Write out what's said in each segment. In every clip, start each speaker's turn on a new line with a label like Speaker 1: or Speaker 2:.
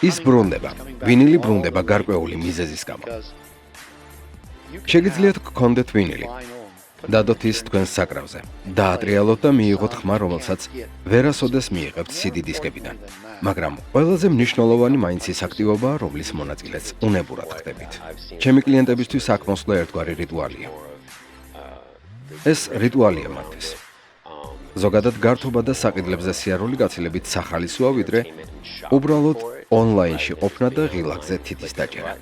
Speaker 1: ის ბრუნდება. ვინილი ბრუნდება გარკვეული მიზეზის გამო. შეგიძლიათ გქონდეთ ვინილი. დადოთ ის თქვენს საკრავზე. დაატრიალოთ და მიიღოთ ხმა, რომელსაც ვერასოდეს მიიღებთ CD დისკებიდან. მაგრამ ყველაზე მნიშვნელოვანი მაინც ის აქტივობაა, რომლის მონაწილეც უნებურად ხდებით. ჩემი კლიენტებისთვის აქ მოსვლა ერთგვარი რიტუალია. ეს რიტუალია მათთვის. ზოგადად გართობა და საყიდლებზე სიარული გაცილებით სახალისოა, ვიდრე უბრალოდ ონლაინში ყოფნა და ღილაკზე თითის დაჭერა.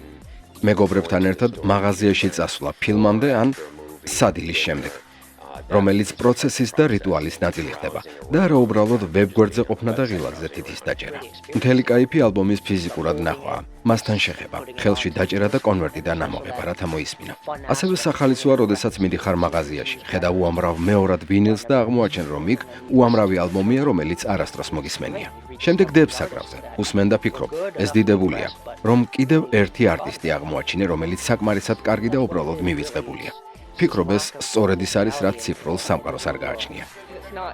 Speaker 1: მეგობრებთან ერთად მაღაზიაში წასვლა ფილმამდე ან სადილის შემდეგ, რომელიც პროცესის და რიტუალის ნაწილი ხდება და არა უბრალოდ ვებგვერდზე ყოფნა და ღილაკზე თითის დაჭერა. მთელი კაიფი ალბომის ფიზიკურად ნახვაა, მასთან შეხება, ხელში დაჭერა და კონვერტიდან ამოღება, რათა მოისმინა. ასევე სახალისოა, როდესაც მიდიხარ მაღაზიაში, ხედავ უამრავ მეორად ვინილს და აღმოაჩენ, რომ იქ უამრავი ალბომია, რომელიც არასდროს მოგისმენია. შემდეგ დებ საკრავზე, უსმენ და ფიქრობ, ეს დიდებულია, რომ კიდევ ერთი არტისტი აღმოაჩინე, რომელიც საკმარისად კარგი და უბრალოდ მივიწყებულია. ფიქრობ, ეს სწორედ ის არის, რაც ციფრულ სამყაროს არ გააჩნია.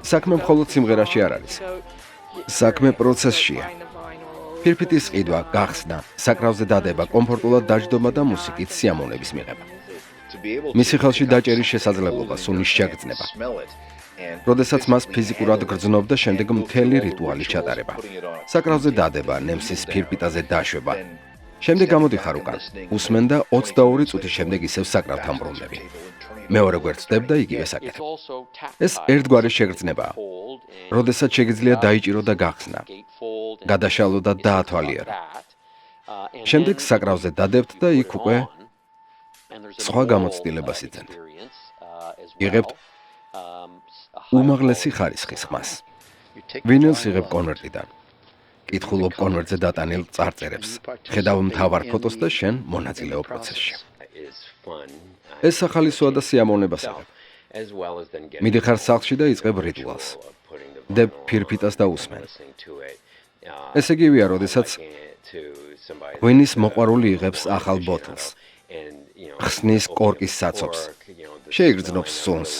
Speaker 1: საქმე მხოლოდ სიმღერაში არ არის. საქმე პროცესშია. ფირფიტის ყიდვა, გახსნა, საკრავზე დადება, კომფორტულად დაჯდომა და მუსიკით სიამოვნების მიღება. მისი ხელში დაჭერის შესაძლებლობა სუნის შეგრძნება. როდესაც მას ფიზიკურად გრძნობ და შემდეგ მთელი რიტუალი ჩატარება. საკრავზე დადება, ნემსის ფირფიტაზე დაშვება. შემდეგ გამოდიხარ უკან, უსმენ და 22 წუთის შემდეგ ისევ საკრავთან ბრუნდები. მეორე გვერდს ვდებ და იგივე საკეთებ. ეს ერთგვარი შეგრძნებაა. როდესაც შეგიძლია დაიჭირო და გახსნა, გადაშალო და დაათვალიერო. შემდეგ საკრავზე დადებთ და იქ უკვე სხვა გამოცდილებას იძენთ. იღებთ უმაღლესი ხარისხის ხმას. ვინილს იღებ კონვერტიდან. კითხულობ კონვერტზე დატანილ წარწერებს, ხედავ მთავარ ფოტოს და შენ მონაწილეობ პროცესში. ეს სახალისოა და სიამოვნებას იღებ. მიდიხარ სახლში და იწყებ რიტუალს. დებ ფირფიტას და უსმენ. ეს იგივეა, როდესაც ღვინის მოყვარული იღებს ახალ ბოთლს, ხსნის კორკის საცობს, შეიგრძნობს სუნს,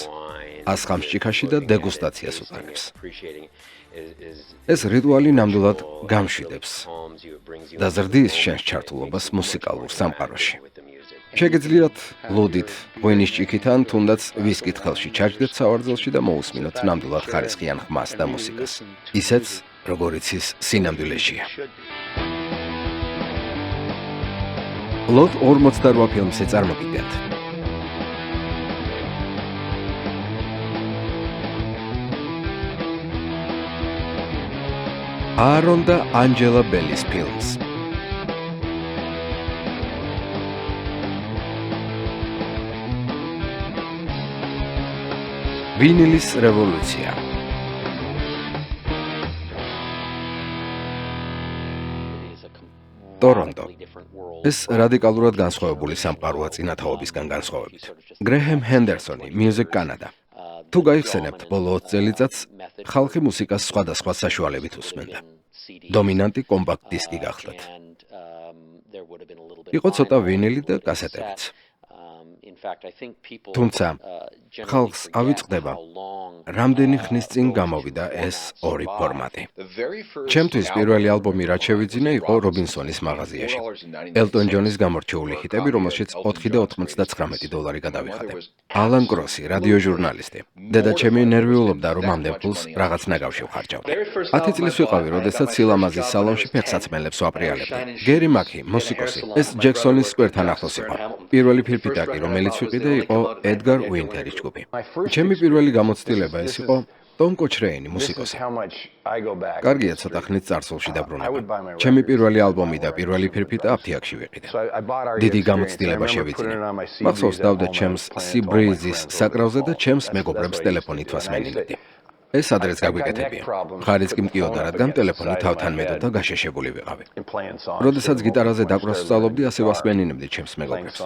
Speaker 1: ასხამს ჭიქაში და დეგუსტაციას უტარებს. ეს რიტუალი ნამდვილად გამშვიდებს და ზრდის შენს ჩართულობას მუსიკალურ სამყაროში. შეგიძლიათ ლუდით, ღვინის ჭიქით ან თუნდაც ვისკით ხელში ჩაჯდეთ სავარძელში და მოусმინოთ ნამდვილად ხარისხიან ხმას და მუსიკას. ისეც, როგორიც ის სინამდვილეშია. ლოდ 48 ფილმზე წარმოგიდგენთ. არონ და ანჯელა ბელის ფილმს. ვინილის რევოლუცია. ტორონტო. ეს რადიკალურად განსხვავებული სამყაროა წინათაობისგან განსხვავებით. გრეჰემ ჰენდერსონი, Music Canada. თუ გაიხსენებთ, ბოლო 20 წელიწადს ხალხი მუსიკას სხვადასხვა საშუალებით უსმენდა. დომინანტი კომპაქტ დისკი გახლდათ. იყო ცოტა ვინილი და კასეტებიც. თუმცა ხალხს ავიწყდება, რამდენი ხნის წინ გამოვიდა ეს ორი ფორმატი. ჩემთვის პირველი ალბომი, რაც შევიძინე, იყო რობინსონის მაღაზიაში. ელტონ ჯონის გამორჩეული ჰიტები, რომელშიც 4 და 99 დოლარი გადავიხადე. ალან კროსი, რადიო ჟურნალისტი. დედა ჩემი ნერვიულობდა, რომ ამდენ ფულს რაღაც ნაგავში ვხარჯავდი. 10 წლის ვიყავი, როდესაც სილამაზის სალონში ფეხსაცმელებს ვაპრიალებდი. გერი მაკი, მუსიკოსი, ეს ჯექსონის სკვერთან ახლოს იყო. პირველი ფირფიტაკი, რომელიც ვიყიდე, იყო ედგარ უინტერის ჯგუფი. ჩემი პირველი გამოცდილება ეს იყო ტომ კოჩრეინი, მუსიკოსი. კარგია, ცოტა ხნით წარსულში დაბრუნება. ჩემი პირველი ალბომი და პირველი ფირფიტა აფთიაქში ვიყიდე. დიდი გამოცდილება შევიძინე. მახსოვს დავდე ჩემს Sea Breeze-ის საკრავზე და ჩემს მეგობრებს ტელეფონით ვასმენინებდი. ეს ადრეც გაგვიკეთებია. ხარისხი მკიოდა, რადგან ტელეფონი თავთან მედო და გაშეშებული ვიყავი. როდესაც გიტარაზე დაკვრას ვსწავლობდი, ასე ვასმენინებდი ჩემს მეგობრებს.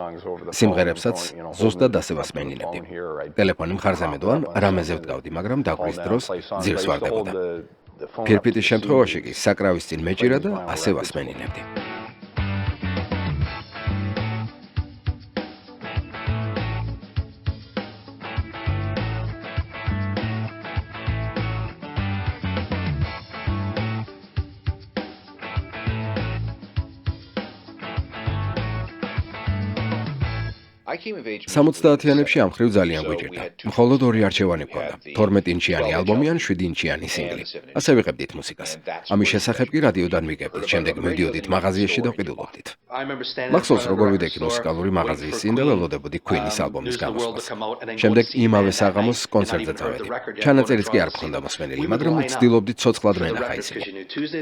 Speaker 1: სიმღერებსაც ზუსტად ასე ვასმენინებდი. ტელეფონი მხარზე მედო ან რამეზე ვდგავდი, მაგრამ დაკვრის დროს ძირს ვარდებოდა. ფირფიტის შემთხვევაში კი საკრავის წინ მეჭირა და ასე ვასმენინებდი. 70-იანებში ამ მხრივ ძალიან გვიჭირდა. მხოლოდ ორი არჩევანი გვქონდა: 12-ინჩიანი ალბომი ან 7-ინჩიანი სინგლი. ასე ვიღებდით მუსიკას. ამის შესახებ კი რადიოდან ვიგებდით, შემდეგ მივდიოდით მაღაზიაში და ვყიდულობდით. მახსოვს, როგორ ვიდექი მუსიკალური მაღაზიის წინ და ველოდებოდი Queen-ის ალბომის გამოსვლას. შემდეგ იმავე საღამოს კონცერტზე წავედი. ჩანაწერიც კი არ მქონდა მოსმენილი, მაგრამ ვცდილობდით ცოცხლად მენახა ისინი.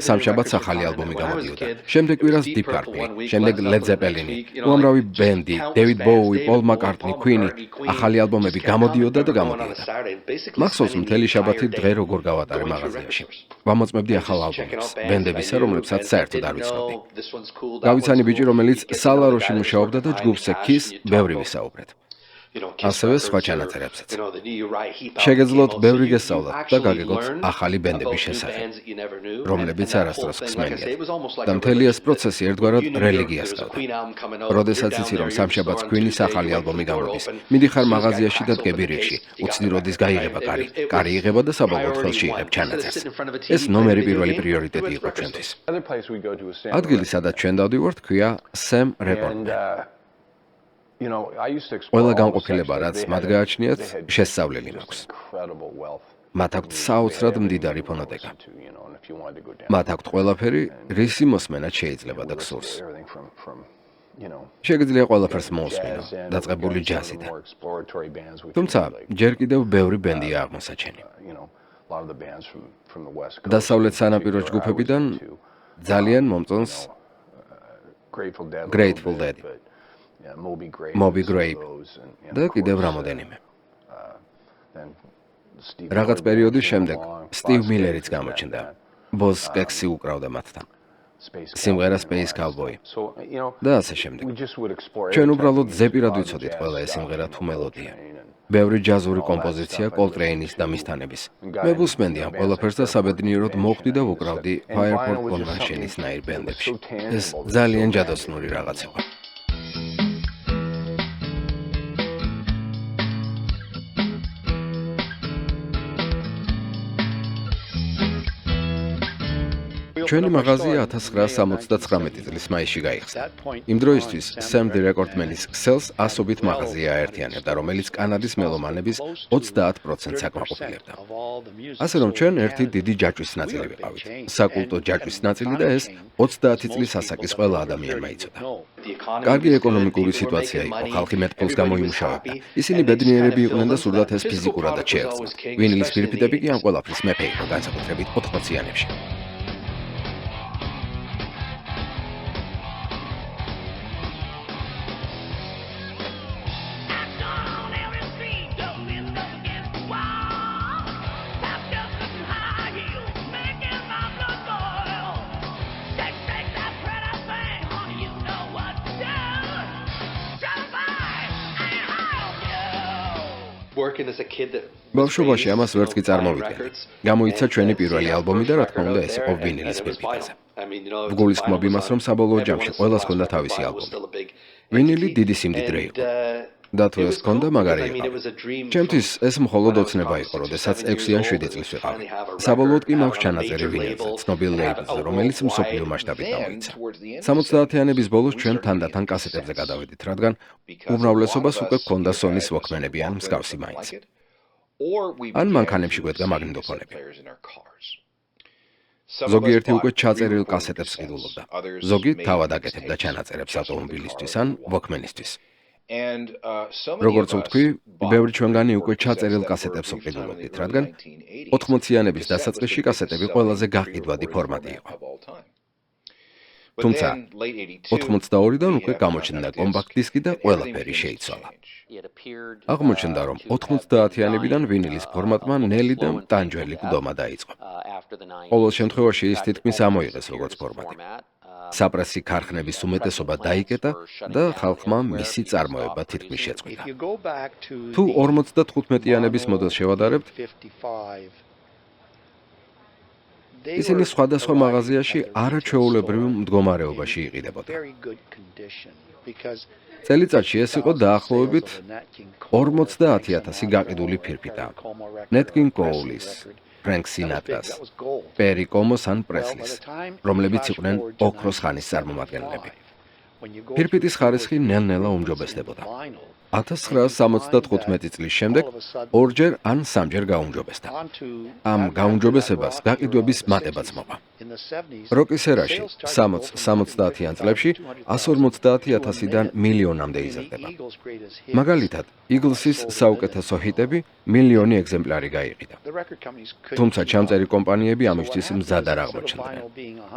Speaker 1: სამშაბათს ახალი ალბომი გამოდიოდა. შემდეგ კვირას Deep Purple, შემდეგ Led Zeppelin, უამრავი ბენდი, David Bowie, Paul McCartney, Queen, ახალი ალბომები გამოდიოდა და გამოდიოდა. მახსოვს, მთელი შაბათი დღე როგორ გავატარე მაღაზიაში. ვამოწმებდი ახალ ალბომებს, ბენდებისა, რომლებსაც საერთოდ არ ვიცნობდი. გავიცანი ბიჭი, რომელიც სალაროში მუშაობდა და ჯგუფზე Kiss ბევრი ვისაუბრეთ. ასევე სხვა ჩანაწერებსაც. შეგეძლოთ ბევრი გესწავლათ და გაგეგოთ ახალი ბენდების შესახებ, რომლებიც არასდროს გსმენიათ. და მთელი ეს პროცესი ერთგვარად რელიგიას ჰყავდა. როდესაც იცი, რომ სამშაბათს Queen-ის ახალი ალბომი გამოდის, მიდიხარ მაღაზიაში და დგები რიგში, უცდი როდის გაიღება კარი. კარი იღება და საბოლოოდ ხელში იღებ ჩანაწერს. ეს ნომერი პირველი პრიორიტეტი იყო ჩვენთვის. ადგილი, სადაც ჩვენ დავდივართ, ქვია Sam Recordman. ყველა განყოფილება, რაც მათ გააჩნიათ, შესწავლილი მაქვს. მათ აქვთ საოცრად მდიდარი ფონოტეკა. მათ აქვთ ყველაფერი, რისი მოსმენაც შეიძლება და გსურს. შეგიძლია ყველაფერს მოусმინო, დაწყებული ჯაზიდან. თუმცა, ჯერ კიდევ ბევრი ბენდია აღმოსაჩენი. დასავლეთ სანაპირო ჯგუფებიდან ძალიან მომწონს Grateful Dead, Moby Grape და კიდევ რამოდენიმე. რაღაც პერიოდის შემდეგ Steve Millerიც გამოჩნდა. Boz Skexy უკრავდა მათთან. სიმღერა Space Cowboy და ასე შემდეგ. ჩვენ უბრალოდ ზეპირად ვიცოდით ყველა ეს სიმღერა თუ მელოდია. ბევრი ჯაზური კომპოზიცია Coltrane-ის და მისთანების. მე ვუსმენდი ამ ყველაფერს და საბედნიეროდ მოხვდი და ვუკრავდი Fireport Convention-ის ნაირ ბენდებში. ეს ძალიან ჯადოსნური რაღაც იყო. ჩვენი მაღაზია 1979 წლის მაისში გაიხსნა. იმ დროისთვის Sam Recordman-ის ქსელს ასობით მაღაზია აერთიანებდა, რომელიც კანადის მელომანების 30%-ს აკმაყოფილებდა. ასე რომ ჩვენ ერთი დიდი ჯაჭვის ნაწილი ვიყავით. საკულტო ჯაჭვის ნაწილი და ეს 30 წლის ასაკის ყველა ადამიანმა იცოდა. კარგი ეკონომიკური სიტუაცია იყო, ხალხი მეტყველს გამოიმუშავებდა. ისინი ბედნიერები იყვნენ და სურდათ ეს ფიზიკურადაც შეეღწვა. ვინილის ფირფიტები კი ამ ყველაფრის მეფე იყო, განსაკუთრებით 80-იანებში. ბავშვობაში ამას ვერც კი წარმოვიდგენდი. გამოიცა ჩვენი პირველი ალბომი და რა თქმა უნდა ეს იყო ვინილის ფირფიტაზე. ვგულისხმობ იმას, რომ საბოლოო ჯამში ყველას ჰქონდა თავისი ალბომი. ვინილი დიდი სიმდიდრე იყო. და თუ ეს ჰქონდა, მაგარი იყო. ჩემთვის ეს მხოლოდ ოცნება იყო, როდესაც 6 ან 7 წლის ვიყავი. საბოლოოდ კი მაქვს ჩანაწერი ვინილზე, ცნობილ ლეიბლზე, რომელიც მსოფლიო მასშტაბით გამოიცა. 70-იანების ბოლოს ჩვენ თანდათან კასეტებზე გადავედით, რადგან უმრავლესობას უკვე ჰქონდა Sony-ს Walkman-ები ან მსგავსი მაინც. ან მანქანებში გვედგა მაგნიტოფონები. ზოგიერთი უკვე ჩაწერილ კასეტებს ყიდულობდა. ზოგი თავად აკეთებდა ჩანაწერებს ავტომობილისთვის ან Walkman-ისთვის. როგორც ვთქვი, ბევრი ჩვენგანი უკვე ჩაწერილ კასეტებს ვყიდულობდით, რადგან 80-იანების დასაწყისში კასეტები ყველაზე გაყიდვადი ფორმატი იყო. თუმცა 82-დან უკვე გამოჩნდა კომპაქტ დისკი და ყველაფერი შეიცვალა. აღმოჩნდა, რომ 90-იანებიდან ვინილის ფორმატმა ნელი და ტანჯველი ყდომა დაიწყო. ყოველ შემთხვევაში ის თითქმის ამოიღეს როგორც ფორმატი. საპრესი ქარხნების უმეტესობა დაიკეტა და ხალხმა მისი წარმოება თითქმის შეწყვიტა. თუ 55-იანების მოდელს შევადარებთ, ისინი სხვადასხვა მაღაზიაში არაჩვეულებრივ მდგომარეობაში იყიდებოდა. წელიწადში ეს იყო დაახლოებით 50,000 გაყიდული ფირფიტა. Nat King Cole's, Frank Sinatra's, Perry Como ან პრესლის, რომლებიც იყვნენ ოქროს ხანის წარმომადგენლები. ფირფიტის ხარისხი ნელ-ნელა უმჯობესდებოდა. 1975 წლის შემდეგ ორჯერ ან სამჯერ გაუმჯობესდა. ამ გაუმჯობესებას გაყიდვების მატებაც მოყვა. როკის ერაში 60-70-იან წლებში 150,000-დან მილიონამდე იზრდება. მაგალითად, Eaglesის საუკეთესო ჰიტები მილიონი ეგზემპლარი გაიყიდა. თუმცა ჩამწერი კომპანიები ამისთვის მზად არ აღმოჩნდნენ.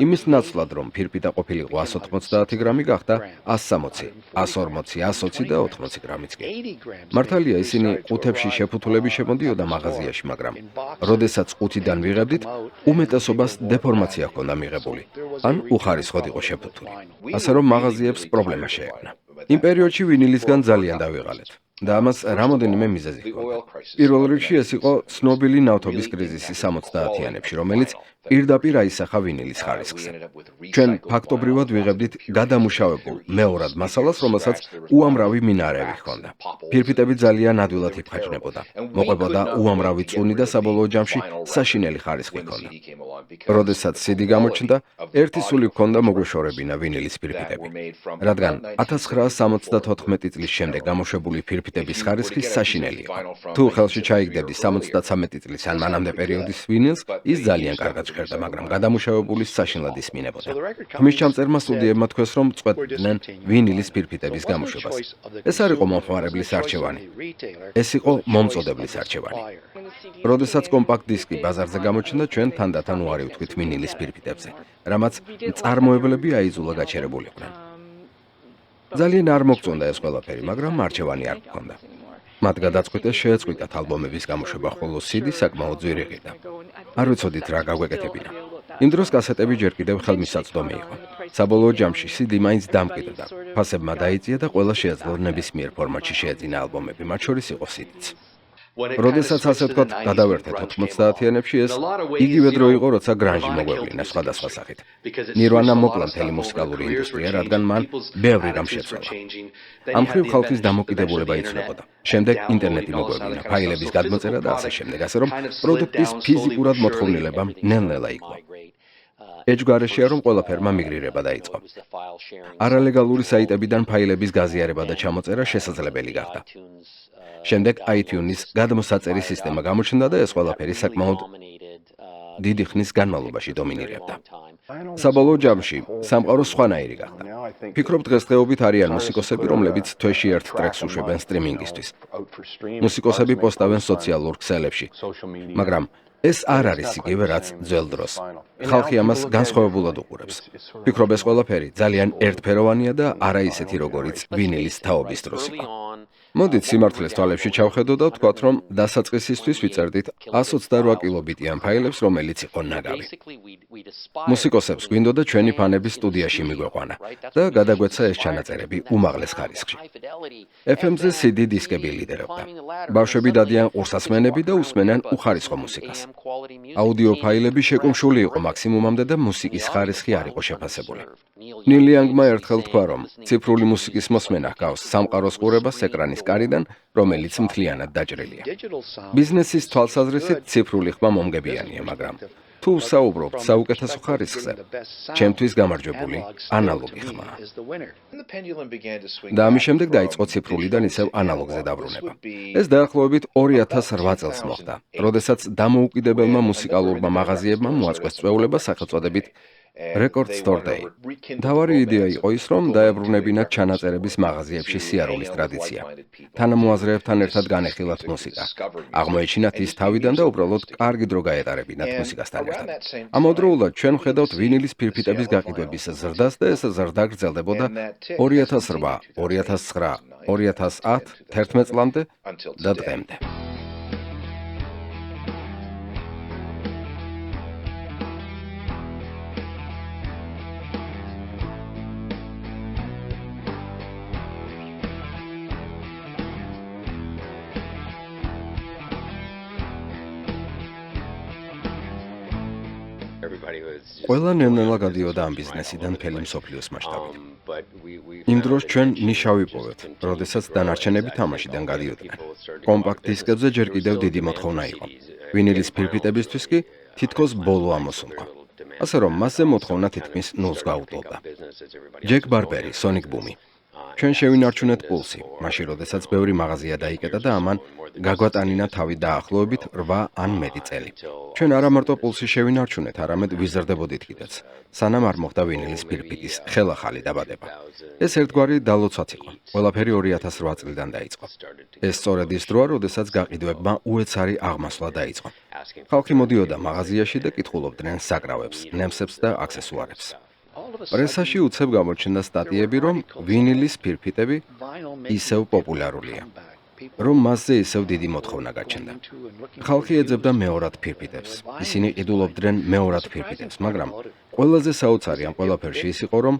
Speaker 1: იმის ნაცვლად, რომ ფირფიტა ყოფილიყო 190 გრამი, გახდა 160, 140, 120 და 80 გრამიც კი. მართალია, ისინი ყუთებში შეფუთულები შემოდიოდა მაღაზიაში, მაგრამ როდესაც ყუთიდან ვიღებდით, უმეტესობას დეფორმაცია ჰქონდა მიღებული, ან უხარისხოდ იყო შეფუთული. ასე რომ მაღაზიებს პრობლემა შეექმნა. იმ პერიოდში ვინილისგან ძალიან დავიღალეთ. და ამას რამოდენიმე მიზეზი ჰქონდა. პირველ რიგში ეს იყო ცნობილი ნავთობის კრიზისი 70-იანებში, რომელიც პირდაპირ აისახა ვინილის ხარისხზე. ჩვენ ფაქტობრივად ვიღებდით გადამუშავებულ მეორად მასალას, რომელსაც უამრავი მინარევი ჰქონდა. ფირფიტები ძალიან ადვილად იფხაჭნებოდა. მოყვებოდა უამრავი წუნი და საბოლოო ჯამში საშინელი ხარისხი ჰქონდა. როდესაც CD გამოჩნდა, ერთი სული ჰქონდა მოგვეშორებინა ვინილის ფირფიტები. რადგან 1974 წლის შემდეგ გამოშვებული ფირფიტების ხარისხი საშინელი იყო. თუ ხელში ჩაიგდებდი 73 წლის ან მანამდე პერიოდის ვინილს, ის ძალიან კარგად ჟღერდა, მაგრამ გადამუშავებული საშინლად ისმინებოდა. ხმის ჩამწერმა სტუდიებმა თქვეს, რომ წყვეტდნენ ვინილის ფირფიტების გამოშვებას. ეს არ იყო მომხმარებლის არჩევანი. ეს იყო მომწოდებლის არჩევანი. როდესაც კომპაქტ დისკი ბაზარზე გამოჩნდა, ჩვენ თანდათან უარი ვთქვით ვინილის ფირფიტებზე, რამაც მწარმოებლები აიძულა გაჩერებულიყვნენ. ძალიან არ მოგწონდა ეს ყველაფერი, მაგრამ არჩევანი არ გქონდა. მათ გადაწყვიტეს შეეწყვიტათ ალბომების გამოშვება, ხოლო CD საკმაოდ ძვირი ყიდა. არ ვიცოდით რა გაგვეკეთებინა. იმ დროს კასეტები ჯერ კიდევ ხელმისაწვდომი იყო. საბოლოო ჯამში CD მაინც დამკვიდრდა. ფასებმა დაიწია და ყველა შეეძლო ნებისმიერ ფორმატში შეეძინა ალბომები, მათ შორის იყო CD-ც. როდესაც ასე ვთქვათ, გადავერთეთ 90-იანებში, ეს იგივე დრო იყო, როცა გრანჟი მოგვევლინა სხვადასხვა სახით. ნირვანამ მოკლა მთელი მუსიკალური ინდუსტრია, რადგან მან ბევრი რამ შეცვალა. ამ მხრივ ხალხის დამოკიდებულება იცვლებოდა. შემდეგ ინტერნეტი მოგვევლინა, ფაილების გადმოწერა და ასე შემდეგ, ასე რომ პროდუქტის ფიზიკურად მოთხოვნილება ნელ-ნელა იქვა. ეჯგარეშია, რომ ყველაფერმა მიგრირება დაიწყო. არალეგალური საიტებიდან ფაილების გაზიარება და ჩამოწერა შესაძლებელი გახდა. შემდეგ iTunes-ის გადმოსაწერი სისტემა გამოჩნდა და ეს ყველაფერი საკმაოდ დიდი ხნის განმავლობაში დომინირებდა. საბოლოო ჯამში სამყარო სხვანაირი გახდა. ფიქრობ, დღესდღეობით არიან მუსიკოსები, რომლებიც თვეში ერთ ტრეკს უშვებენ სტრიმინგისთვის. მუსიკოსები პოსტავენ სოციალურ ქსელებში, მაგრამ ეს არ არის იგივე, რაც ძველ დროს. ხალხი ამას განსხვავებულად უყურებს. ფიქრობ, ეს ყველაფერი ძალიან ერთფეროვანია და არა ისეთი, როგორიც ვინილის თაობის დროს იყო. მოდით სიმართლეს თვალებში ჩავხედოთ და ვთქვათ, რომ დასაწყისისთვის ვიწერდით 128 კილობიტიან ფაილებს, რომელიც იყო ნაგავი. მუსიკოსებს გვინდოდა ჩვენი ფანების სტუდიაში მიგვეყვანა და გადაგვეცა ეს ჩანაწერები უმაღლეს ხარისხში. FM-ზე CD დისკები ლიდერობდა. ბავშვები დადიან ყურსასმენები და უსმენენ უხარისხო მუსიკას. აუდიო ფაილები შეკუმშული იყო მაქსიმუმამდე და მუსიკის ხარისხი არ იყო შეფასებული. ნილ იანგმა ერთხელ თქვა, რომ ციფრული მუსიკის მოსმენა ჰგავს სამყაროს ყურებას ეკრანის კარიდან, რომელიც მთლიანად დაჭრილია. ბიზნესის თვალსაზრისით ციფრული ხმა მომგებიანია, მაგრამ თუ საუბრობთ საუკეთესო ხარისხზე, ჩემთვის გამარჯვებული ანალოგი ხმა. და ამის შემდეგ დაიწყო ციფრულიდან ისევ ანალოგზე დაბრუნება. ეს დაახლოებით 2008 წელს მოხდა, როდესაც დამოუკიდებელმა მუსიკალურმა მაღაზიებმა მოაწყვეს წვეულება სახელწოდებით Record Store Day. თავარი იდეა იყო ის, რომ დაებრუნებინათ ჩანაწერების მაღაზიებში სიარულის ტრადიცია. თანამოაზრეებთან ერთად განეხილათ მუსიკა. აღმოეჩინათ ის თავიდან და უბრალოდ კარგი დრო გაეტარებინათ მუსიკასთან ერთად. ამავდროულად ჩვენ ვხედავთ ვინილის ფირფიტების გაყიდვების ზრდას და ეს ზრდა გრძელდებოდა 2008, 2009, 2010, 11 წლამდე და დღემდე. ყველა ნელ-ნელა გადიოდა ამ ბიზნესიდან მთელი მსოფლიოს მასშტაბით. იმ დროს ჩვენ ნიშა ვიპოვეთ, როდესაც დანარჩენები თამაშიდან გადიოდნენ. კომპაქტ დისკებზე ჯერ კიდევ დიდი მოთხოვნა იყო. ვინილის ფირფიტებისთვის კი თითქოს ბოლო ამოსულყო. ასე რომ მასზე მოთხოვნა თითქმის ნულს გაუტოლდა. ჯეკ ბარბერი, Sonic Boom-ი. ჩვენ შევინარჩუნეთ პულსი, მაშინ როდესაც ბევრი მაღაზია დაიკეტა და ამან გაგვატანინა თავი დაახლოებით 8 ან მეტი წელი. ჩვენ არა მარტო პულსი შევინარჩუნეთ, არამედ ვიზრდებოდით კიდეც, სანამ არ მოხდა ვინილის ფირფიტის ხელახალი დაბადება. ეს ერთგვარი დალოცვაც იყო. ყველაფერი 2008 წლიდან დაიწყო. ეს სწორედ ის დროა, როდესაც გაყიდვებმა უეცარი აღმასვლა დაიწყო. ხალხი მოდიოდა მაღაზიაში და კითხულობდნენ საკრავებს, ნემსებს და აქსესუარებს. პრესაში უცებ გამოჩნდა სტატიები, რომ ვინილის ფირფიტები ისევ პოპულარულია, რომ მასზე ისევ დიდი მოთხოვნა გაჩნდა. ხალხი ეძებდა მეორად ფირფიტებს. ისინი ყიდულობდნენ მეორად ფირფიტებს, მაგრამ ყველაზე საოცარი ამ ყველაფერში ის იყო, რომ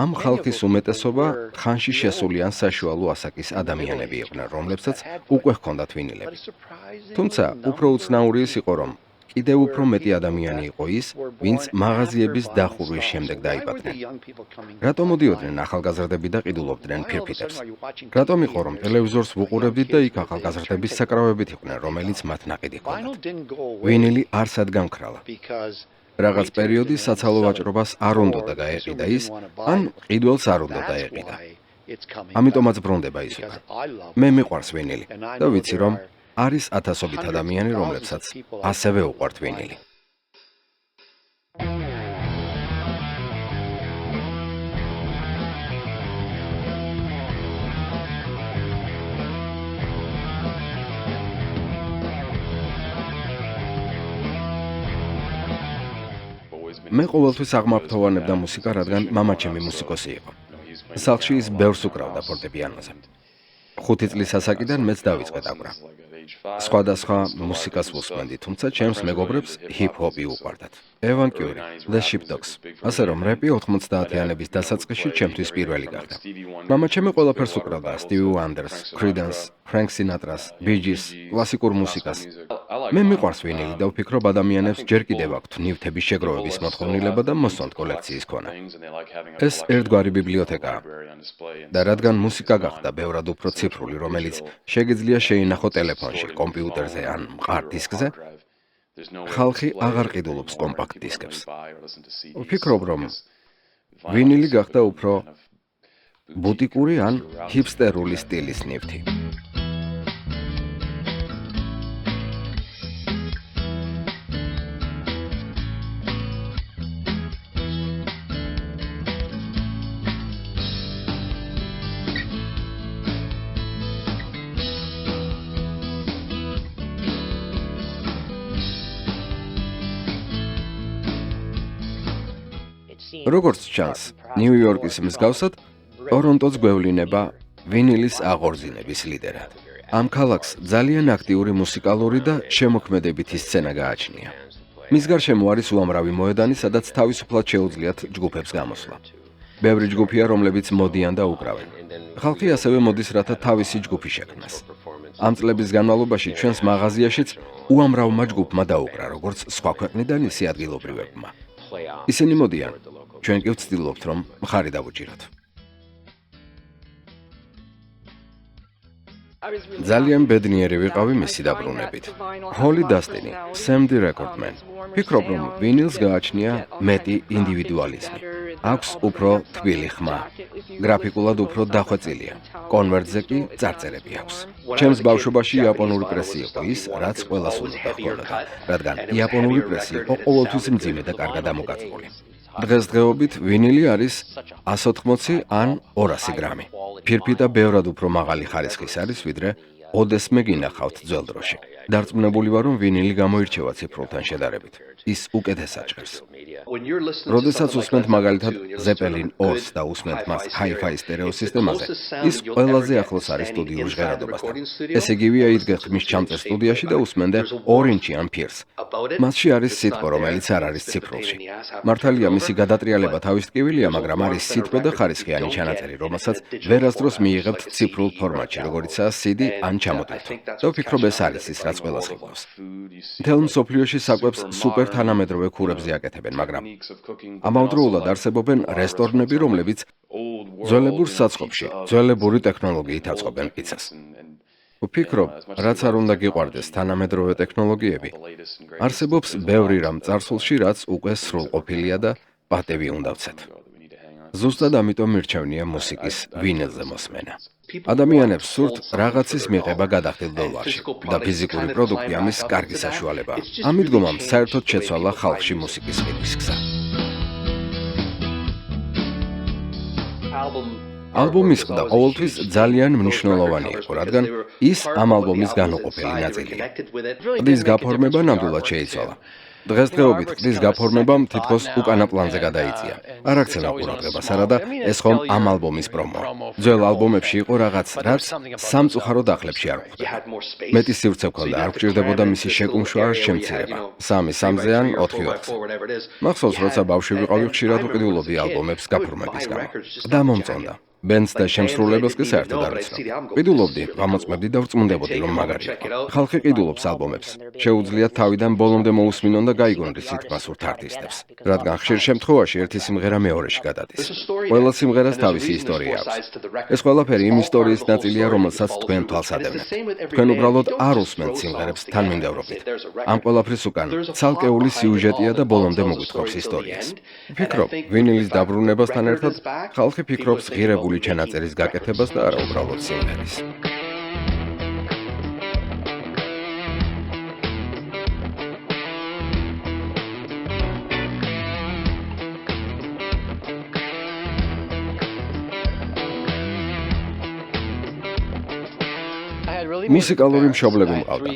Speaker 1: ამ ხალხის უმეტესობა ხანში შესულიან საშუალო ასაკის ადამიანები იყვნენ, რომლებსაც უკვე ჰქონდათ ვინილები. თუმცა, უფრო უცნაური ის იყო, რომ კიდევ უფრო მეტი ადამიანი იყო ის, ვინც მაღაზიების დახურვის შემდეგ დაიბადნენ. რატომ მოდიოდნენ ახალგაზრდები და ყიდულობდნენ ფირფიტებს? რატომ იყო, რომ ტელევიზორს ვუყურებდით და იქ ახალგაზრდების საკრავებით იყვნენ, რომელიც მათ ნაყიდი ჰქონდათ? ვინილი არსად გამქრალა. რაღაც პერიოდი საცალო ვაჭრობას არ უნდოდა გაეყიდა ის, ან ყიდველს არ უნდა დაეყიდა. ამიტომაც ბრუნდება ის უკან. მე მიყვარს ვინილი და ვიცი, რომ არის ათასობით ადამიანი, რომლებსაც ასევე უყვართ ვინილი. მე ყოველთვის აღმაფრთოვანებდა მუსიკა, რადგან მამაჩემი მუსიკოსი იყო. სახლში ის ბევრს უკრავდა ფორტეპიანოზე. 5 წლის ასაკიდან მეც დავიწყე დაკვრა. სხვადასხვა მუსიკას ვუსმენდი, თუმცა ჩემს მეგობრებს ჰიპ-ჰოპი უყვარდათ. ევანკიური, The Sheepdogs. ასე რომ რეპი 90-იანების დასაწყისში ჩემთვის პირველი გახდა. მამაჩემი ყველაფერს უკრავდა, Stevie Wonders, Creedence, Frank Sinatra-ს, Bee Gees, კლასიკურ მუსიკას. მე მიყვარს ვინილი და ვფიქრობ, ადამიანებს ჯერ კიდევ აქვთ ნივთების შეგროვების მოთხოვნილება და მოსწონთ კოლექციის ქონა. ეს ერთგვარი ბიბლიოთეკაა. და რადგან მუსიკა გახდა ბევრად უფრო ციფრული, რომელიც შეგიძლია შეინახო ტელეფონში, კომპიუტერზე ან მყარ დისკზე, ხალხი აღარ ყიდულობს კომპაქტ დისკებს. ვფიქრობ, რომ ვინილი გახდა უფრო ბუტიკური ან ჰიპსტერული სტილის ნივთი. როგორც ჩანს, ნიუ-იორკის მსგავსად, ტორონტოც გვევლინება ვინილის აღორძინების ლიდერად. ამ ქალაქს ძალიან აქტიური მუსიკალური და შემოქმედებითი სცენა გააჩნია. მის გარშემო არის უამრავი მოედანი, სადაც თავისუფლად შეუძლიათ ჯგუფებს გამოსვლა. ბევრი ჯგუფია, რომლებიც მოდიან და უკრავენ. ხალხი ასევე მოდის, რათა თავისი ჯგუფი შექმნას. ამ წლების განმავლობაში ჩვენს მაღაზიაშიც უამრავმა ჯგუფმა დაუკრა, როგორც სხვა ქვეყნიდან, ისე ადგილობრივებმა. ისინი მოდიან. ჩვენ კი ვცდილობთ, რომ მხარი დავუჭიროთ. ძალიან ბედნიერი ვიყავი მისი დაბრუნებით. ჰოლი დასტინი, Sam the Record Man. ვფიქრობ, რომ ვინილს გააჩნია მეტი ინდივიდუალიზმი. აქვს უფრო თბილი ხმა. გრაფიკულად უფრო დახვეწილია. კონვერტზე კი წარწერები აქვს. ჩემს ბავშვობაში იაპონური პრესი იყო ის, რაც ყველას უნდა ჰქონოდა, რადგან იაპონური პრესი იყო ყოველთვის მძიმე და კარგად ამოგაწყვული. დღესდღეობით ვინილი არის 180 ან 200 გრამი. ფირფიტა ბევრად უფრო მაღალი ხარისხის არის, ვიდრე ოდესმე გინახავთ ძველ დროში. დარწმუნებული ვარ, რომ ვინილი გამოირჩევა ციფრულთან შედარებით. ის უკეთესად ჭრევს. როდესაც უსმენთ მაგალითად Zeppelin 2-ს და უსმენთ მას Hi-Fi სტერეო სისტემაზე, ის ყველაზე ახლოს არის სტუდიურ ჟღერადობასთან. ესე იგივეა იდგე ხმის ჩამწერ სტუდიაში და უსმენდე Orange ან Pierce. მასში არის სიტყვა, რომელიც არ არის ციფრულში. მართალია, მისი გადატრიალება თავის ტკივილია, მაგრამ არის სიტყვა და ხარისხიანი ჩანაწერი, რომელსაც ვერასდროს მიიღებთ ციფრულ ფორმატში, როგორიცაა CD ან ჩამოტვირთვა. და ვფიქრობ, ეს არის ის, რაც ყველას ხედავს. მთელ მსოფლიოში საკვებს სუპერ თანამედროვე ქურებზე აკეთებენ, მაგრამ ამავდროულად არსებობენ რესტორნები, რომლებიც ძველებურ საწყობში ძველებური ტექნოლოგიით აწყობენ პიცას. ვფიქრობ, რაც არ უნდა გიყვარდეს თანამედროვე ტექნოლოგიები, არსებობს ბევრი რამ წარსულში, რაც უკვე სრულყოფილია და პატევი უნდა ვცეთ. ზუსტად ამიტომ მირჩევნია მუსიკის ვინილზე მოსმენა. ადამიანებს სურთ რაღაცის მიღება გადახდილ დოლარში და ფიზიკური პროდუქტი ამის კარგი საშუალებაა. ამ მიდგომამ საერთოდ შეცვალა ხალხში მუსიკის ყიდვის გზა. ალბომის ყდა ყოველთვის ძალიან მნიშვნელოვანი იყო, რადგან ის ამ ალბომის განუყოფელი ნაწილია. ყდის გაფორმება ნამდვილად შეიცვალა. დღესდღეობით ყდის გაფორმებამ თითქოს უკანა პლანზე გადაიწია. არ აქცევენ ყურადღებას, არადა ეს ხომ ამ ალბომის პრომოა. ძველ ალბომებში იყო რაღაც, რაც სამწუხაროდ ახლებში არ გვხვდება. მეტი სივრცე ჰქონდა, არ გვჭირდებოდა მისი შეკუმშვა ან შემცირება. 3-3-ზე ან 4-4-ზე. მახსოვს, როცა ბავშვი ვიყავი, ხშირად ვყიდულობდი ალბომებს გაფორმების გამო. და მომწონდა. ბენდს და შემსრულებელს კი საერთოდ არ ვიცნობ. ყიდულობდი, ვამოწმებდი და ვწმუნდებოდი, რომ მაგარი იყო. ხალხი ყიდულობს ალბომებს. შეუძლიათ თავიდან ბოლომდე მოусმინონ და გაიგონ რისით მასურთ არტისტებს. რადგან ხშირ შემთხვევაში ერთი სიმღერა მეორეში გადადის. ყველა სიმღერას თავისი ისტორია აქვს. ეს ყველაფერი იმ ისტორიის ნაწილია, რომელსაც თქვენ თვალს ადევნებთ. თქვენ უბრალოდ არ უსმენთ სიმღერებს თანმიმდევრობით. ამ ყველაფრის უკან ცალკეული სიუჟეტია და ბოლომდე მოგვითხრობს ისტორიას. ვფიქრობ, ვინილის დაბრუნებასთან ერთად ხალხი ფიქრობს ღირებული ჩანაწერის გაკეთებას და არა უბრალოდ სიმღერის. მუსიკალური მშობლები მყავდა.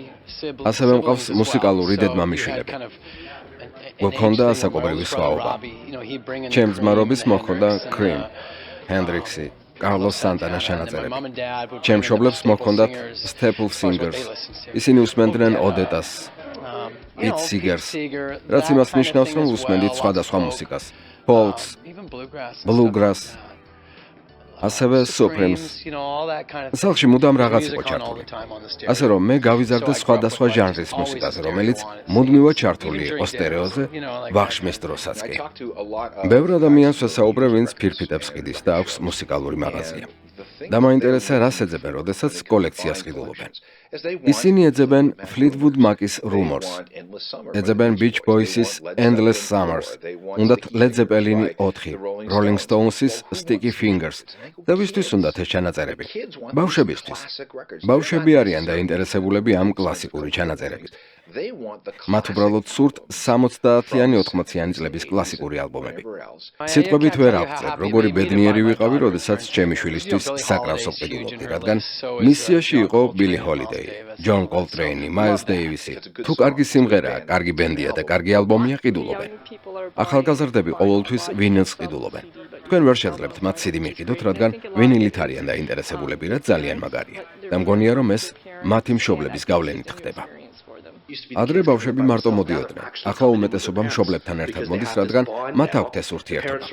Speaker 1: ასევე მყავს მუსიკალური დედმამიშვილები. გვქონდა ასაკობრივი სხვაობა. ჩემს ძმარობის მოჰქონდა Cream, Hendrixi, Carlos Santana ჩანაწერები. ჩემ მშობლებს მოჰქონდათ Staple Singers. ისინი უსმენდნენ Odetas, Pete Seegers, რაც იმას ნიშნავს, რომ უსმენდით სხვადასხვა მუსიკას. Folks, Bluegrass, ასევე Supremes. სახლში მუდამ რაღაც იყო ჩართული. ასე რომ მე გავიზარდე სხვადასხვა ჟანრის მუსიკაზე, რომელიც მუდმივად ჩართული იყო სტერეოზე, ვახშმის დროსაც კი. ბევრ ადამიანს ვესაუბრე, ვინც ფირფიტებს ყიდის და აქვს მუსიკალური მაღაზია. და მაინტერესა, რას ეძებენ, როდესაც კოლექციას ყიდულობენ. ისინი ეძებენ Fleetwood Mac-ის Rumors, ეძებენ Beach Boys-ის Endless Summers, უნდათ Led Zeppelin-ი 4, Rolling Stones-ის Sticky Fingers. და ვისთვის უნდათ ეს ჩანაწერები? ბავშვებისთვის. ბავშვები არიან დაინტერესებულები ამ კლასიკური ჩანაწერებით. მათ უბრალოდ სურთ 70-იანი 80-იანი წლების კლასიკური ალბომები. სიტყვებით ვერ აღწევ, როგორი ბედნიერი ვიყავი, როდესაც ჩემი შვილისთვის საკრავს ვყიდულობდი, რადგან მის სიაში იყო Billie Holiday, John Coltrane, Miles Davis. თუ კარგი სიმღერაა, კარგი ბენდია და კარგი ალბომია, ყიდულობენ. ახალგაზრდები ყოველთვის ვინილს ყიდულობენ. თქვენ ვერ შეძლებთ მათ CD მიყიდოთ, რადგან ვინილით არიან დაინტერესებულები, რაც ძალიან მაგარია. და მგონია, რომ ეს მათი მშობლების გავლენით ხდება. ადრე ბავშვები მარტო მოდიოდნენ. ახლა უმეტესობა მშობლებთან ერთად მოდის, რადგან მათ აქვთ ეს ურთიერთობა.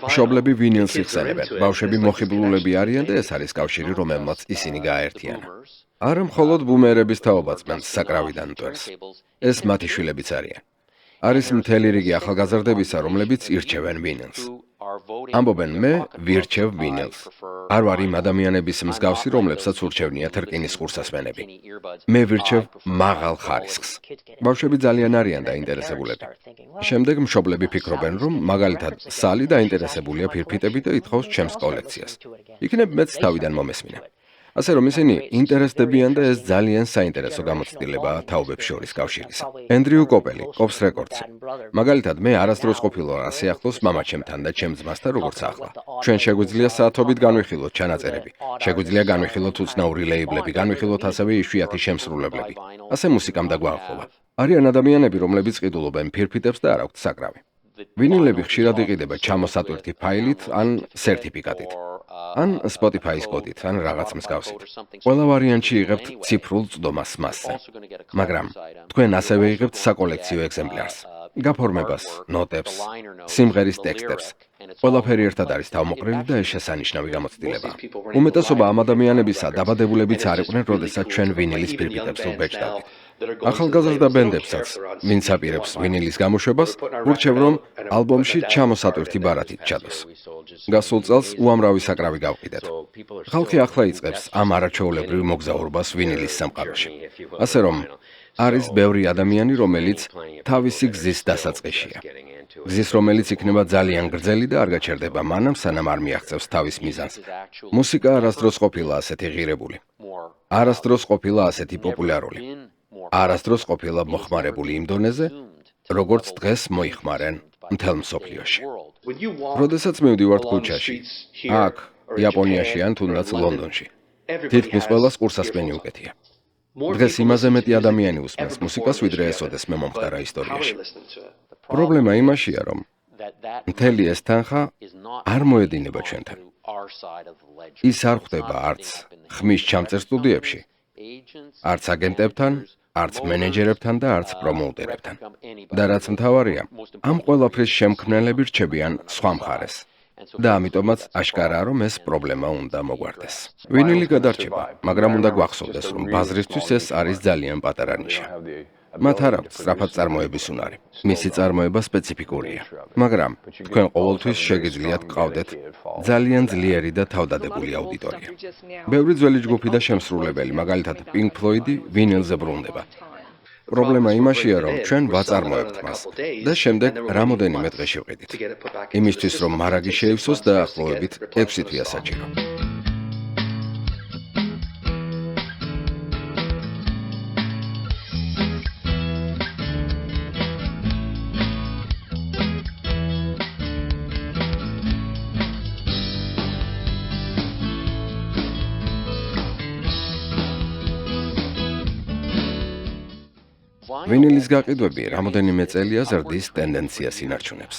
Speaker 1: მშობლები ვინილს იხსენებენ. ბავშვები მოხიბლულები არიან და ეს არის კავშირი, რომელმაც ისინი გააერთიანა. არა მხოლოდ ბუმერების თაობა წმენს საკრავიდან მტვერს. ეს მათი შვილებიც არიან. არის მთელი რიგი ახალგაზრდებისა, რომლებიც ირჩევენ ვინილს. ამბობენ, მე ვირჩევ ვინილს. არ ვარ იმ ადამიანების მსგავსი, რომლებსაც ურჩევნიათ რკინის ხურსასმენები. მე ვირჩევ მაღალ ხარისხს. ბავშვები ძალიან არიან დაინტერესებულები. შემდეგ მშობლები ფიქრობენ, რომ მაგალითად სალი დაინტერესებულია ფირფიტებით და ითხოვს ჩემს კოლექციას. იქნებ მეც თავიდან მომესმინა. ასე რომ ისინი ინტერესდებიან და ეს ძალიან საინტერესო გამოცდილებაა თაობებს შორის კავშირისა. ენდრიუ კოპელი, Cops Records. მაგალითად, მე არასდროს ყოფილი ვარ ასე ახლოს მამაჩემთან და ჩემ ძმასთან, როგორც ახლა. ჩვენ შეგვიძლია საათობით განვიხილოთ ჩანაწერები. შეგვიძლია განვიხილოთ უცნაური ლეიბლები, განვიხილოთ ასევე იშვიათი შემსრულებლები. ასე მუსიკამ დაგვაახლოვა. არიან ადამიანები, რომლებიც ყიდულობენ ფირფიტებს და არ აქვთ საკრავი. ვინილები ხშირად იყიდება ჩამოსატვირთი ფაილით ან სერტიფიკატით. ან Spotify-ის კოდით, ან რაღაც მსგავსით. ყველა ვარიანტში იღებთ ციფრულ წვდომას მასზე. მაგრამ თქვენ ასევე იღებთ საკოლექციო ეგზემპლარს, გაფორმებას, ნოტებს, სიმღერის ტექსტებს. ყველაფერი ერთად არის თავმოყრილი და ეს შესანიშნავი გამოცდილებაა. უმეტესობა ამ ადამიანებისა დაბადებულებიც არ იყვნენ, როდესაც ჩვენ ვინილის ფირფიტებს ვუბეჭდავდით. ახალგაზრდა ბენდებსაც, ვინც აპირებს ვინილის გამოშვებას, ურჩევ, რომ ალბომში ჩამოსატვირთი ბარათით ჩადოს. გასულ წელს უამრავი საკრავი გავყიდეთ. ხალხი ახლა იწყებს ამ არაჩვეულებრივ მოგზაურობას ვინილის სამყაროში. ასე რომ არის ბევრი ადამიანი, რომელიც თავისი გზის დასაწყისშია. გზის, რომელიც იქნება ძალიან გრძელი და არ გაჩერდება მანამ, სანამ არ მიაღწევს თავის მიზანს. მუსიკა არასდროს ყოფილა ასეთი ღირებული. არასდროს ყოფილა ასეთი პოპულარული. არასდროს ყოფილა მოხმარებული იმ დონეზე, როგორც დღეს მოიხმარენ მთელ მსოფლიოში. როდესაც მივდივართ ქუჩაში, აქ, იაპონიაში ან თუნდაც ლონდონში, თითქმის ყველას ყურსასმენი უკეთია. დღეს იმაზე მეტი ადამიანი უსმენს მუსიკას, ვიდრე ესოდეს მე მომხდარა ისტორიაში. პრობლემა იმაშია, რომ მთელი ეს თანხა არ მოედინება ჩვენთან. ის არ ხვდება არც ხმის ჩამწერ სტუდიებში, არც აგენტებთან, არც მენეჯერებთან და არც პრომოუტერებთან. და რაც მთავარია, ამ ყველაფრის შემქმნელები რჩებიან სხვა მხარეს. და ამიტომაც აშკარაა, რომ ეს პრობლემა უნდა მოგვარდეს. ვინილი გადარჩება, მაგრამ უნდა გვახსოვდეს, რომ ბაზრისთვის ეს არის ძალიან პატარა ნიშა. მათ არ აქვს სწრაფად წარმოების უნარი. მისი წარმოება სპეციფიკურია. მაგრამ თქვენ ყოველთვის შეგიძლიათ გყავდეთ ძალიან ძლიერი და თავდადებული აუდიტორია. ბევრი ძველი ჯგუფი და შემსრულებელი, მაგალითად Pink Floyd-ი ვინილზე ბრუნდება. პრობლემა იმაშია, რომ ჩვენ ვაწარმოებთ მას და შემდეგ რამოდენიმე დღეში ვყიდით. იმისთვის, რომ მარაგი შეივსოს, დაახლოებით 6 თვეა საჭირო. ვინილის გაყიდვები რამოდენიმე წელია ზრდის ტენდენციას ინარჩუნებს.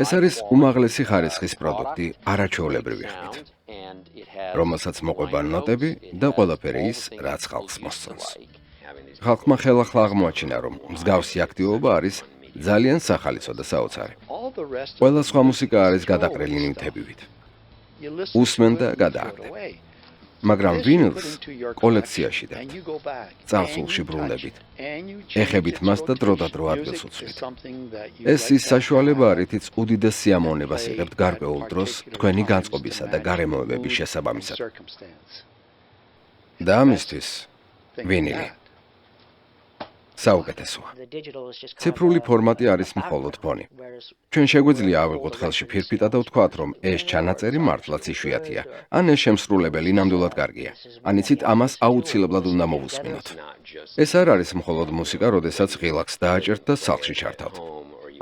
Speaker 1: ეს არის უმაღლესი ხარისხის პროდუქტი არაჩვეულებრივი ხმით, რომელსაც მოყვება ნოტები და ყველაფერი ის, რაც ხალხს მოსწონს. ხალხმა ხელახლა აღმოაჩინა, რომ მსგავსი აქტივობა არის ძალიან სახალისო და საოცარი. ყველა სხვა მუსიკა არის გადაყრილი ნივთებივით. უსმენ და გადააგდებ. მაგრამ ვინილს კოლექციაში და წარსულში ბრუნდებით, ეხებით მას და დრო და დრო ადგილს უცვლით. ეს ის საშუალება, რითიც უდიდეს სიამოვნებას იღებთ გარკვეულ დროს თქვენი განწყობისა და გარემოებების შესაბამისად. და ამისთვის ვინილი საუკეთესოა. ციფრული ფორმატი არის მხოლოდ ფონი. ჩვენ შეგვიძლია ავიღოთ ხელში ფირფიტა და ვთქვათ, რომ ეს ჩანაწერი მართლაც იშვიათია, ან ეს შემსრულებელი ნამდვილად კარგია. ან იცით, ამას აუცილებლად უნდა მოვუსმინოთ. ეს არ არის მხოლოდ მუსიკა, როდესაც ღილაკს დააჭერთ და სახლში ჩართავთ.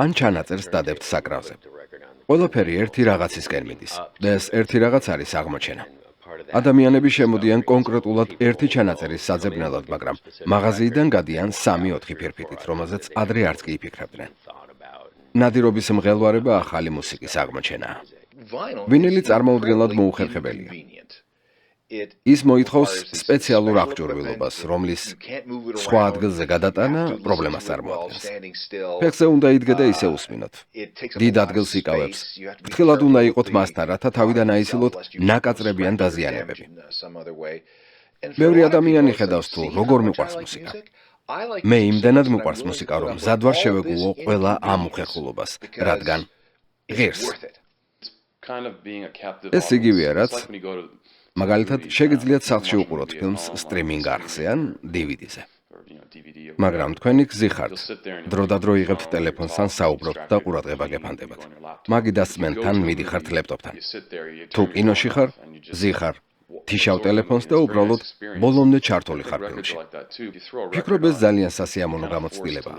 Speaker 1: ან ჩანაწერს დადებთ საკრავზე. ყველაფერი ერთი რაღაცისკენ მიდის და ეს ერთი რაღაც არის აღმოჩენა. ადამიანები შემოდიან კონკრეტულად ერთი ჩანაწერის საძებნელად, მაგრამ მაღაზიიდან გადიან 3-4 ფირფიტით, რომელზეც ადრე არც კი იფიქრებდნენ. ნადირობის მღელვარება ახალი მუსიკის აღმოჩენაა. ვინილი წარმოუდგენლად მოუხერხებელია. ის მოითხოვს სპეციალურ აღჭურვილობას, რომლის სხვა ადგილზე გადატანა პრობლემას წარმოადგენს. ფეხზე უნდა იდგე და ისე უსმინოთ. დიდ ადგილს იკავებს. ფრთხილად უნდა იყოთ მასთან, რათა თავიდან აისილოთ ნაკაწრებიან დაზიანებები. ბევრი ადამიანი ხედავს თუ როგორ მიყვარს მუსიკა. მე იმდენად მიყვარს მუსიკა, რომ მზად ვარ შევეგუო ყველა ამ უხერხულობას, რადგან ღირს. ეს იგივეა, რაც მაგალითად, შეგიძლიათ სახლში უყუროთ ფილმს სტრიმინგ არხზე ან DVD-ზე. მაგრამ თქვენი გზი ხართ. დრო და დრო იღებთ ტელეფონს ან საუბრობთ და ყურადღება გეფანტებათ. მაგიდას სმენთან მიდიხართ ლეპტოპთან. თუ კინოში ხარ, გზი ხარ. თიშავ ტელეფონს და უბრალოდ ბოლომდე ჩართული ხარ ფილმში. ფიქრობ, ეს ძალიან სასიამოვნო გამოცდილებაა.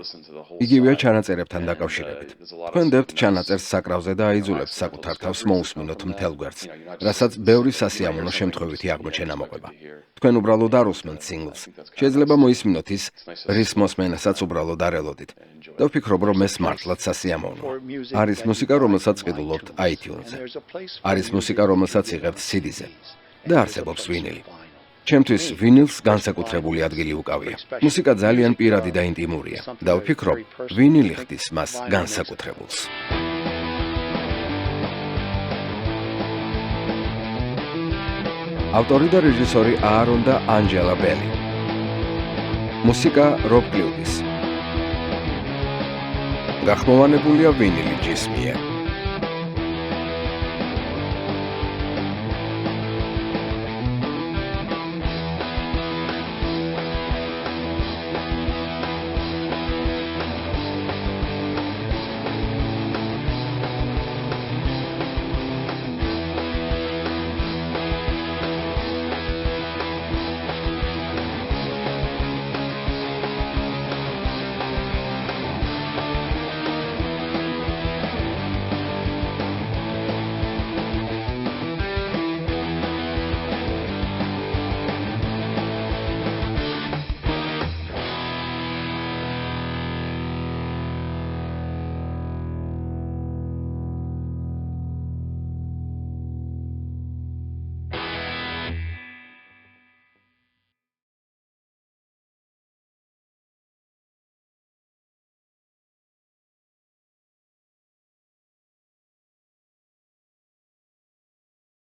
Speaker 1: იგივეა ჩანაწერებთან დაკავშირებით. თქვენ დებთ ჩანაწერს საკრავზე და აიძულებთ საკუთარ თავს მოусმინოთ მთელ გვერდს, რასაც ბევრი სასიამოვნო შემთხვევითი აღმოჩენა მოყვება. თქვენ უბრალოდ არ უსმენთ სინგლს. შეიძლება მოისმინოთ ის, რის მოსმენასაც უბრალოდ არ ელოდით. და ვფიქრობ, რომ ეს მართლაც სასიამოვნოა. არის მუსიკა, რომელსაც ყიდულობთ iTunes-ზე. არის მუსიკა, რომელსაც იღებთ CD-ზე. და არსებობს ვინილი. ჩემთვის ვინილს განსაკუთრებული ადგილი უკავია. მუსიკა ძალიან პირადი და ინტიმურია და ვფიქრობ, ვინილი ხდის მას განსაკუთრებულს. ავტორი და რეჟისორი აარონ და ანჯელა ბელი. მუსიკა რობ კლიუდის. გახმოვანებულია ვინილი ჯის მიერ.